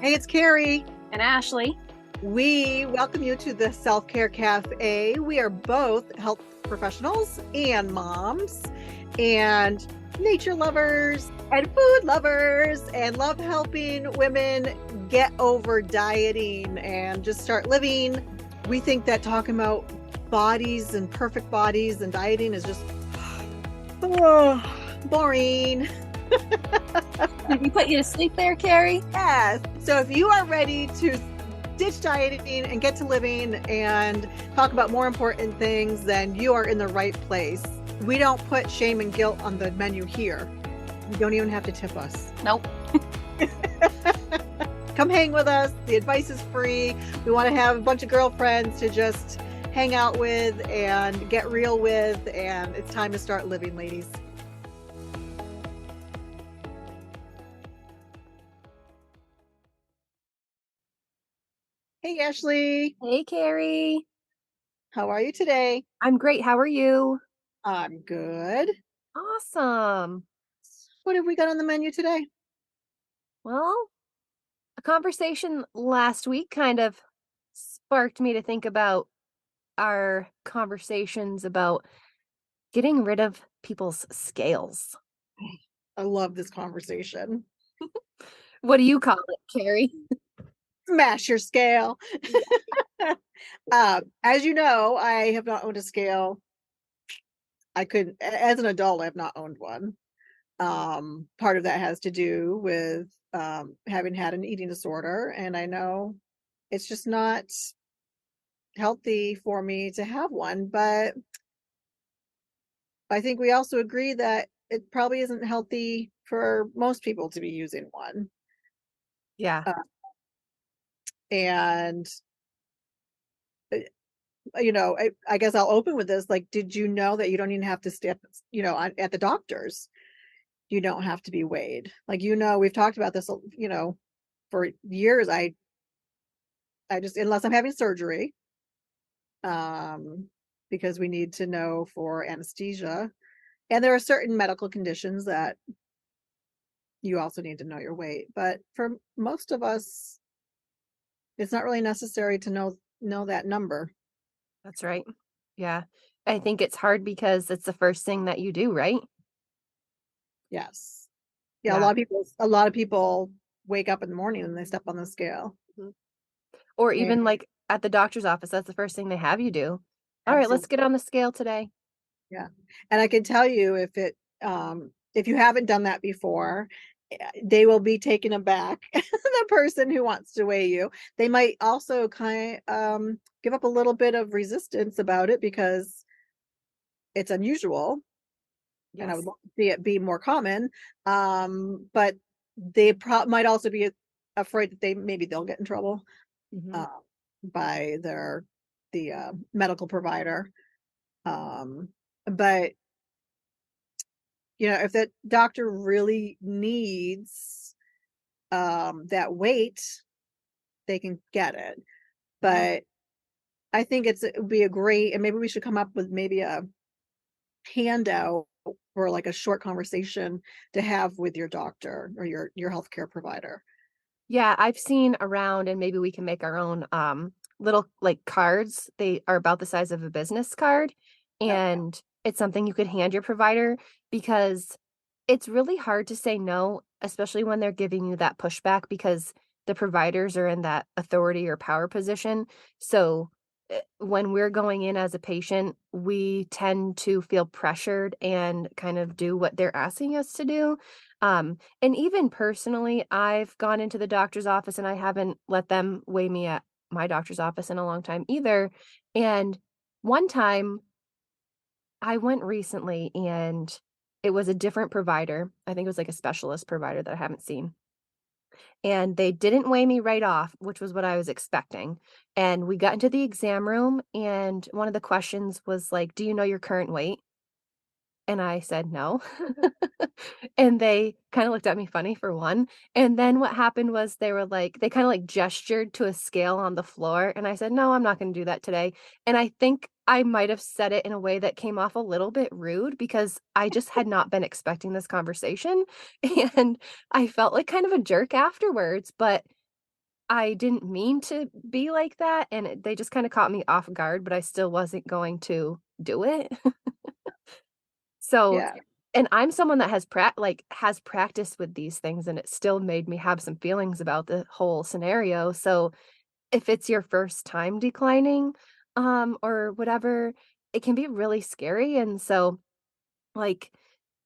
Hey, it's Carrie. And Ashley. We welcome you to the Self Care Cafe. We are both health professionals and moms and nature lovers and food lovers and love helping women get over dieting and just start living. We think that talking about bodies and perfect bodies and dieting is just boring. Did we put you to sleep there, Carrie? Yes. So if you are ready to ditch dieting and get to living and talk about more important things, then you are in the right place. We don't put shame and guilt on the menu here. You don't even have to tip us. Nope. Come hang with us. The advice is free. We want to have a bunch of girlfriends to just hang out with and get real with, and it's time to start living, ladies. Hey, Ashley. Hey, Carrie. How are you today? I'm great. How are you? I'm good. Awesome. What have we got on the menu today? Well, a conversation last week kind of sparked me to think about our conversations about getting rid of people's scales. I love this conversation. What do you call it, Carrie? Smash your scale. As you know, I have not owned a scale. I couldn't, as an adult, I have not owned one. Part of that has to do with having had an eating disorder, and I know it's just not healthy for me to have one, but I think we also agree that it probably isn't healthy for most people to be using one. Yeah. And I guess I'll open with this. Like, did you know that you don't even have to step, at the doctor's? You don't have to be weighed. Like, we've talked about this, for years. I just, unless I'm having surgery, because we need to know for anesthesia. And there are certain medical conditions that you also need to know your weight. But for most of us, it's not really necessary to know that number. That's right. Yeah. I think it's hard because it's the first thing that you do, right? Yes. Yeah, Yeah. a lot of people wake up in the morning and they step on the scale. Mhm. Or And even like at the doctor's office, that's the first thing they have you do. All right, let's absolutely. get on the scale today. Yeah. And I can tell you, if you haven't done that before, they will be taken aback. The person who wants to weigh you, they might also give up a little bit of resistance about it because it's unusual, and I would Yes. love to see it be more common. But they might also be afraid that they'll get in trouble Mhm. uh, by the medical provider. But if that doctor really needs that weight, they can get it. Yeah. But I think it would be a great, and maybe we should come up with maybe a handout or like a short conversation to have with your doctor or your healthcare provider. Yeah, I've seen around and maybe we can make our own little like cards. They are about the size of a business card Yeah, and it's something you could hand your provider because it's really hard to say no, especially when they're giving you that pushback because the providers are in that authority or power position. So when we're going in as a patient, we tend to feel pressured and kind of do what they're asking us to do. And even personally, I've gone into the doctor's office and I haven't let them weigh me at my doctor's office in a long time either. And one time I went recently and it was a different provider. I think it was like a specialist provider that I haven't seen. And they didn't weigh me right off, which was what I was expecting. And we got into the exam room and one of the questions was like, "Do you know your current weight?" And I said, "No." And they kinda looked at me funny for one, and then what happened was they kinda, like, gestured to a scale on the floor, and I said, "No, I'm not gonna do that today." And I think I might have said it in a way that came off a little bit rude because I just had not been expecting this conversation, and I felt like kind of a jerk afterwards, but I didn't mean to be like that, and they just kinda caught me off guard, but I still wasn't going to do it. So Yeah, and I'm someone that has practice with these things, and it still made me have some feelings about the whole scenario, so if it's your first time declining, or whatever, it can be really scary, and so, like,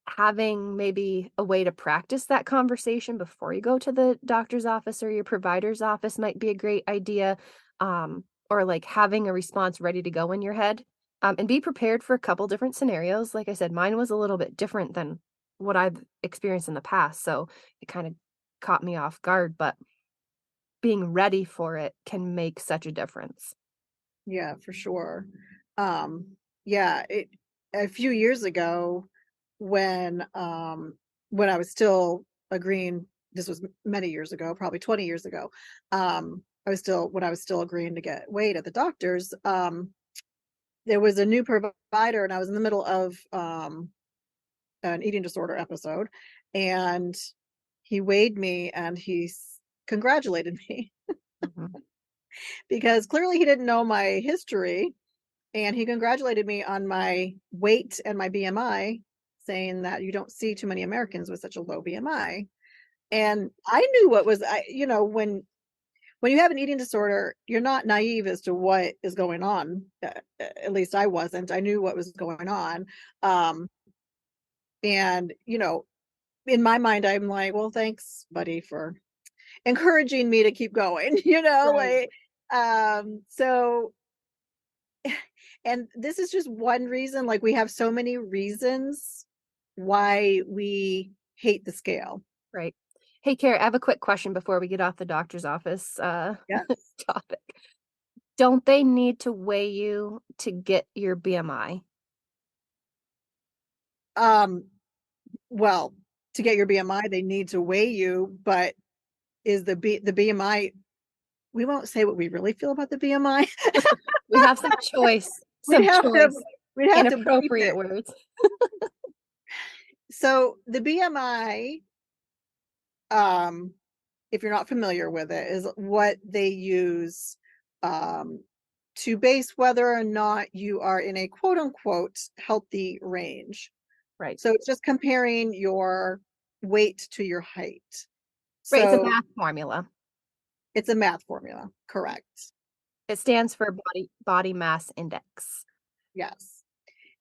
having maybe a way to practice that conversation before you go to the doctor's office or your provider's office might be a great idea, or, like, having a response ready to go in your head, and be prepared for a couple different scenarios. Like I said, mine was a little bit different than what I've experienced in the past, so it kinda caught me off guard, but being ready for it can make such a difference. yeah, for sure. Yeah, a few years ago when I was still agreeing, this was many years ago, probably 20 years ago. I was still agreeing to get weighed at the doctor's, there was a new provider and I was in the middle of an eating disorder episode, and he weighed me and congratulated me Mhm. because clearly he didn't know my history, and he congratulated me on my weight and my BMI, saying that you don't see too many Americans with such a low BMI. And I knew what was I you know, when you have an eating disorder, you're not naive as to what is going on. At least I wasn't. I knew what was going on. Um, and in my mind, I'm like, well, thanks, buddy, for encouraging me to keep going, Right. like, so and this is just one reason, like, we have so many reasons why we hate the scale. Right. Hey, Carrie, I have a quick question before we get off the doctor's office, Yeah. topic. Don't they need to weigh you to get your BMI? Um, well, to get your BMI, they need to weigh you, but is the BMI, we won't say what we really feel about the BMI. We have some choice, We'd some have to choice, we'd have to bleep inappropriate it. words. So, the BMI, um, if you're not familiar with it, is what they use, um, to base whether or not you are in a quote unquote healthy range. Right. So it's just comparing your weight to your height. Right, it's a So math formula. it's a math formula, correct? It stands for body mass index. Yes.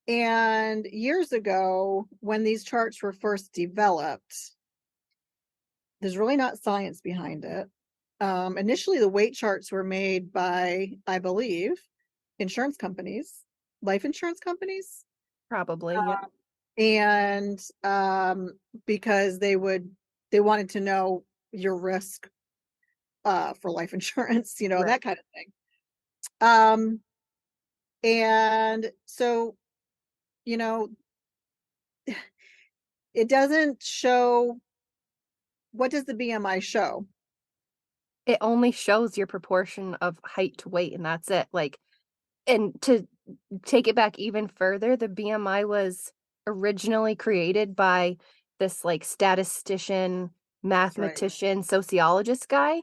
And years ago, when these charts were first developed, there's really not science behind it. Initially, the weight charts were made by, I believe, insurance companies, life insurance companies, Probably, yep. and because they wanted to know your risk for life insurance, Right. that kind of thing. Um, and so, you know, it doesn't show, what does the BMI show? It only shows your proportion of height to weight, and that's it, like and to take it back even further, the BMI was originally created by this, like, statistician, That's right. mathematician, sociologist guy,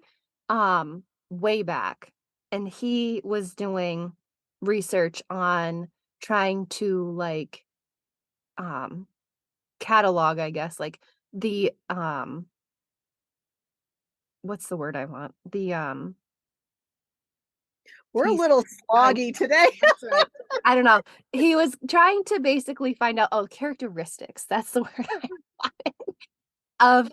way back, and he was doing research on trying to, like, um, catalog, I guess, like, the, what's the word I want? We're a He's little I sloggy today. That's right. I don't know. He was trying to basically find out characteristics, that's the word I wanted, of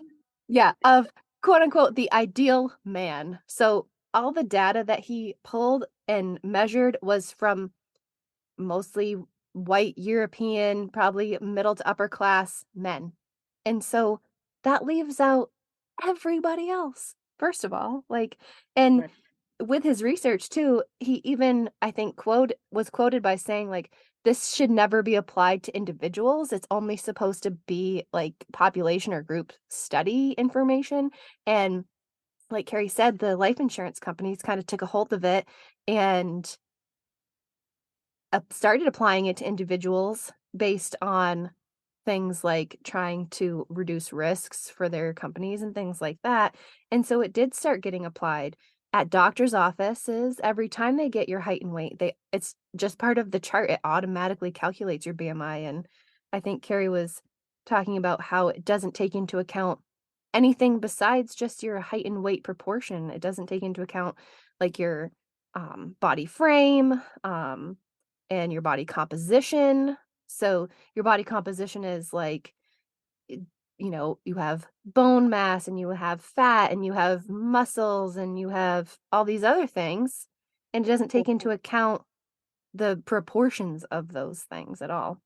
of quote unquote "the ideal man." So, all the data that he pulled and measured was from mostly white European, probably middle to upper class men. And so that leaves out everybody else, first of all, like and Right. with his research too, he even, I think, was quoted by saying, like, "This should never be applied to individuals, it's only supposed to be, like, population or group study information," and like Carrie said, the life insurance companies kinda took a hold of it and, started applying it to individuals based on things like trying to reduce risks for their companies and things like that, and so it did start getting applied, At doctor's offices, every time they get your height and weight, it's just part of the chart. It automatically calculates your BMI, and I think Carrie was talking about how it doesn't take into account anything besides just your height and weight proportion. It doesn't take into account, like, your, body frame, and your body composition. So, your body composition is, like, it you have bone mass and you have fat and you have muscles and you have all these other things, and it doesn't take into account the proportions of those things at all.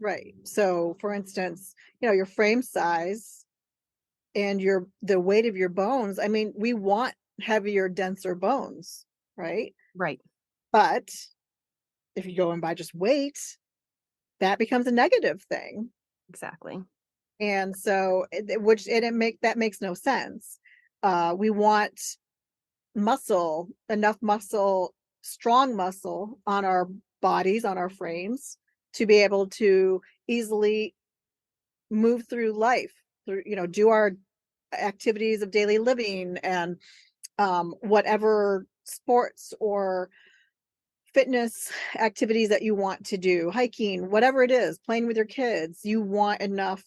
Right. So, for instance, your frame size and the weight of your bones. I mean, we want heavier, denser bones, right? Right. But if you go in by just weight, that becomes a negative thing. Exactly. And so, which and it make that makes no sense. We want enough muscle, strong muscle on our bodies, on our frames, to be able to easily move through life, do our activities of daily living and whatever sports or fitness activities that you want to do, hiking, whatever it is, playing with your kids, you want enough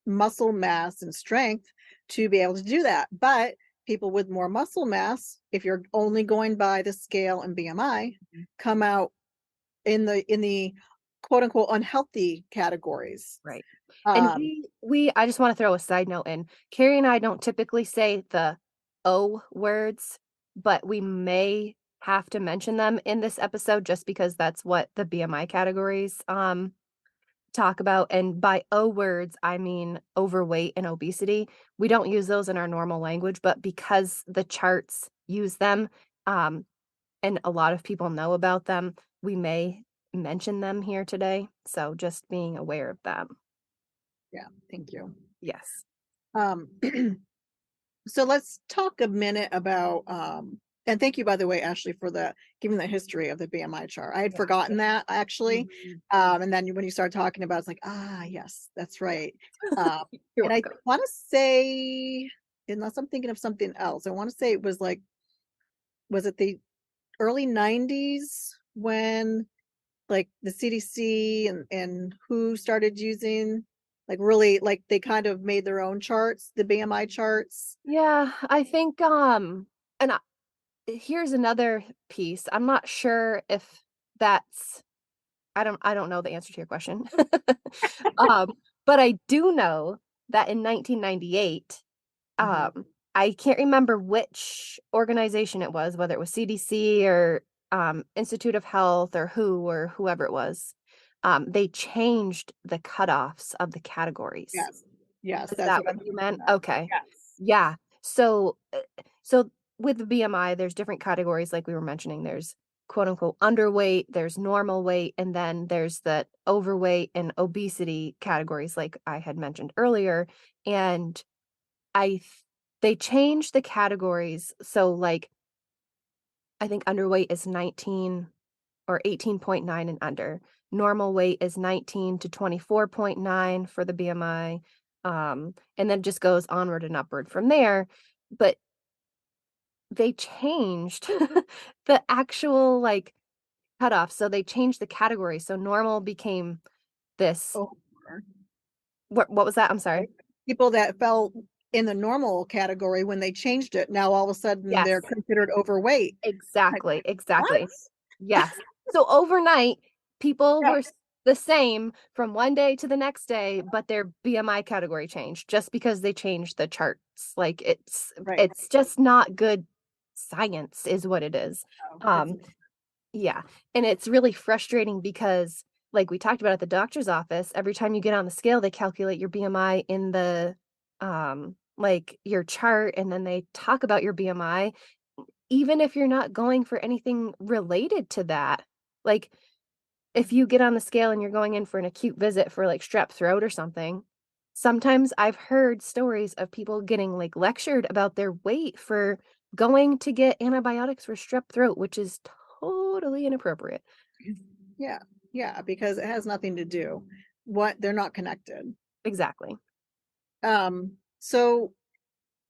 muscle mass and strength to be able to do that. But people with more muscle mass, if you're only going by the scale and BMI, Mhm. come out in the quote unquote unhealthy categories. Right. And Um, we I just wanna throw a side note in. Carrie and I don't typically say the O words, but we may have to mention them in this episode just because that's what the BMI categories, talk about, and by O words, I mean overweight and obesity. We don't use those in our normal language, but because the charts use them, um, and a lot of people know about them, we may mention them here today. So just being aware of that. yeah, thank you. Yes. Um, So let's talk a minute about and thank you by the way, Ashley, for the giving the history of the BMI chart. I had Yeah. forgotten that actually. Mhm. And then when you start talking about it, it's like, yes, that's Yeah. right. Um, You're and I welcome. want to say, unless I'm thinking of something else, I want to say it was like, was it the early 90s when like the CDC and who started using like really like they kind of made their own charts, the BMI charts. Yeah, I think, and here's another piece. I'm not sure if that's I don't know the answer to your question. Um, but I do know that in 1998, Mhm. I can't remember which organization it was, whether it was CDC or, Institute of Health or WHO or whoever it was. They changed the cutoffs of the categories. Yes. Yes, Is that's that what what I'm you thinking meant? of. Okay. Yes. Yeah. So with the BMI, there's different categories like we were mentioning. There's quote unquote underweight, there's normal weight, and then there's the overweight and obesity categories like I had mentioned earlier. And I th they changed the categories. So, like, I think underweight is 19 or 18.9 and under. Normal weight is 19 to 24.9 for the BMI, and then just goes onward and upward from there, but they changed the actual, like, cutoff, so they changed the category, so normal became this Over, what was that? I'm sorry. right? People that fell in the normal category when they changed it, now all of a sudden Yes. they're considered overweight. Like, Exactly, what? exactly. Yes. So overnight, people Yeah, were the same from one day to the next day, but their BMI category changed just because they changed the charts. Like right. it's just not good science is what it is. No, it's Um yeah, and it's really frustrating because like we talked about at the doctor's office, every time you get on the scale, they calculate your BMI in the like your chart and then they talk about your BMI even if you're not going for anything related to that. Like, if you get on the scale and you're going in for an acute visit for, like, strep throat or something, sometimes I've heard stories of people getting, like, lectured about their weight for going to get antibiotics for strep throat, which is totally inappropriate. yeah, yeah, because it has nothing to do. What they're not connected. Exactly. So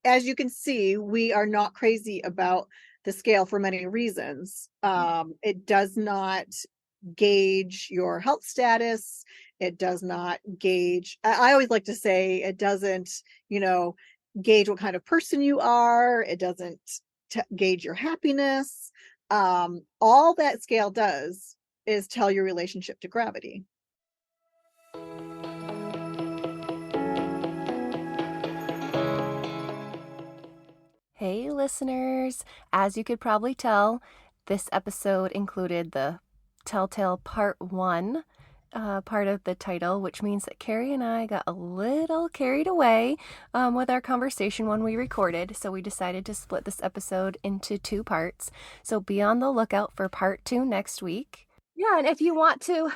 as you can see, we are not crazy about the scale for many reasons. It does not gauge your health status. It does not gauge, I always like to say, it doesn't, gauge what kind of person you are. It doesn't gauge your happiness. All that scale does is tell your relationship to gravity. Hey, listeners. As you could probably tell, this episode included the Telltale Part 1 part of the title, which means that Carrie and I got a little carried away with our conversation when we recorded, so we decided to split this episode into 2 parts. So be on the lookout for Part 2 next week. Yeah, and if you want to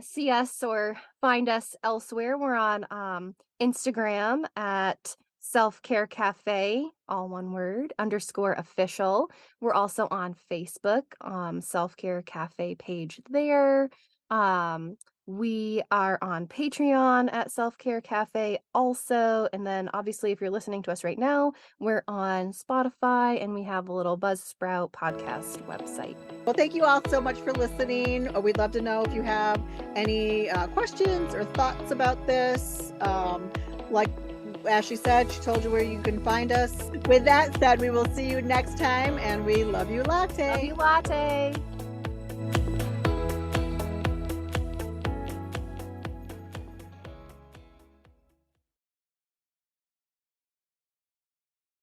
see us or find us elsewhere, we're on Instagram at Self-Care Cafe, all one word, _official. We're also on Facebook, Self-Care Cafe page there. We are on Patreon at Self-Care Cafe also. And then obviously, if you're listening to us right now, we're on Spotify and we have a little Buzzsprout podcast website. Well, thank you all so much for listening. We'd love to know if you have any questions or thoughts about this. Like Ashley said, she told you where you can find us. With that said, we will see you next time, and we love you, Latte. Love you, Latte.